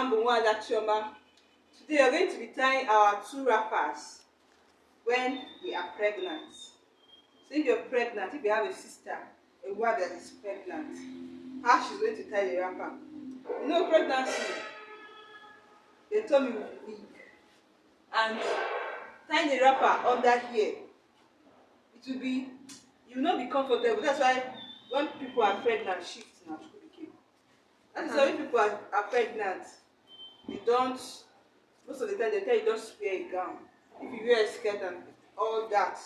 Chioma. Today we are going to be tying our two wrappers when we are pregnant. So if you're pregnant, if you have a sister, a wife that is pregnant, how she's going to tie the wrapper. You know, pregnancy, the tummy will be big, and tying the wrapper under here, it will be, you will not be comfortable. That's why when people are pregnant, shift now. That is why when people are pregnant, they don't, most of the time they tell you just wear a gown. If you wear a skirt and all that,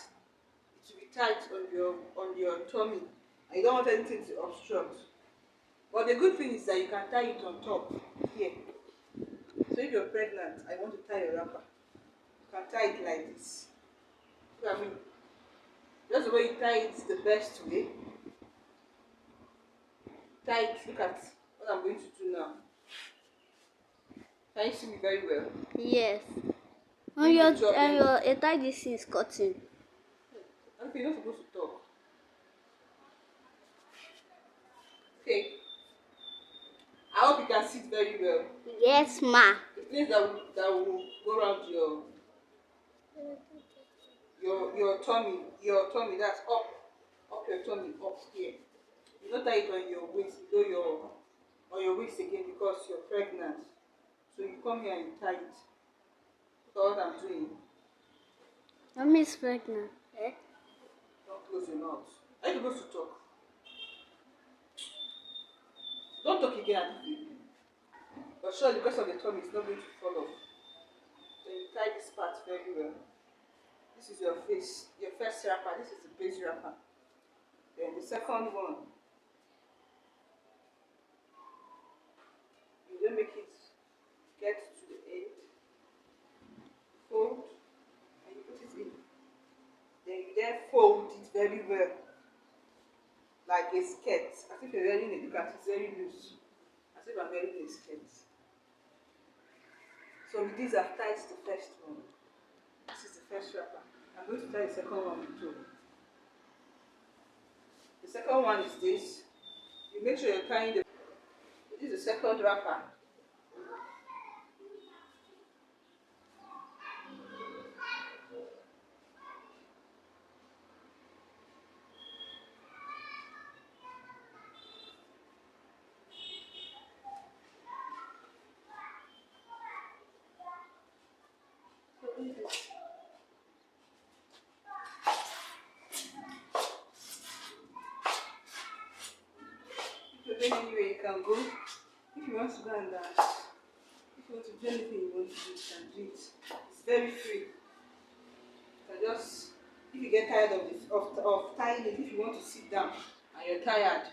it will be tight on your tummy, and you don't want anything to obstruct. But the good thing is that you can tie it on top here. So if you're pregnant, I want to tie your wrapper, you can tie it like this. So I mean, just the way you tie it is the best way. Tie it. Look at what I'm going to do now. Can you see me very well? Yes. And your tie this is cutting. Okay, you're not supposed to talk. Okay. I hope you can sit very well. Yes, ma. The place that will go around your tummy, that's up your tummy, up here. You don't tie it on your waist, on your waist again because you're pregnant. So you come here and tie it. That's what I'm doing. Mommy is pregnant. Eh? Don't close your mouth. Are you supposed to talk? Don't talk again at the baby. But surely because of the tummy, it's not going to fall off. So you tie this part very well. This is your face, your first wrapper. This is the base wrapper. Then the second one, you don't make it get to the end. Fold, and you put it in. Then you then fold it very well, like a skirt. As if you're wearing it, look at it, it's very loose. As if I'm wearing a skirt. So with this, I've tied the first one. This is the first wrapper. I'm going to tie the second one too. The second one is this. You make sure you're tying this is the second wrapper. Anywhere you can go. If you want to go and dance, if you want to do anything you want to do, you can do it. It's very free. You can just, if you get tired of tying it, if you want to sit down and you're tired,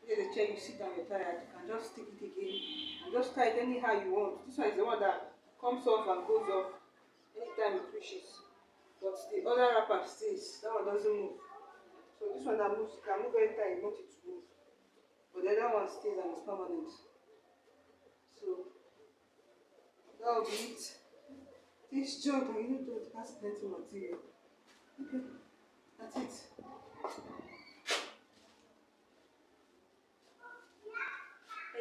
you get a chair, you sit down, you're tired, you can just take it again and just tie it anyhow you want. This one is the one that comes off and goes off anytime it pushes. But the other wrapper stays, that one doesn't move. So this one that moves, you can move anytime you want it to move. But the other one stays and is permanent. So that will be it. This job, and you know, it has plenty of material. Okay, that's it.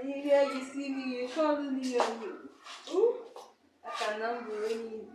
Anywhere you see me, you call me on you. Ooh, I can number any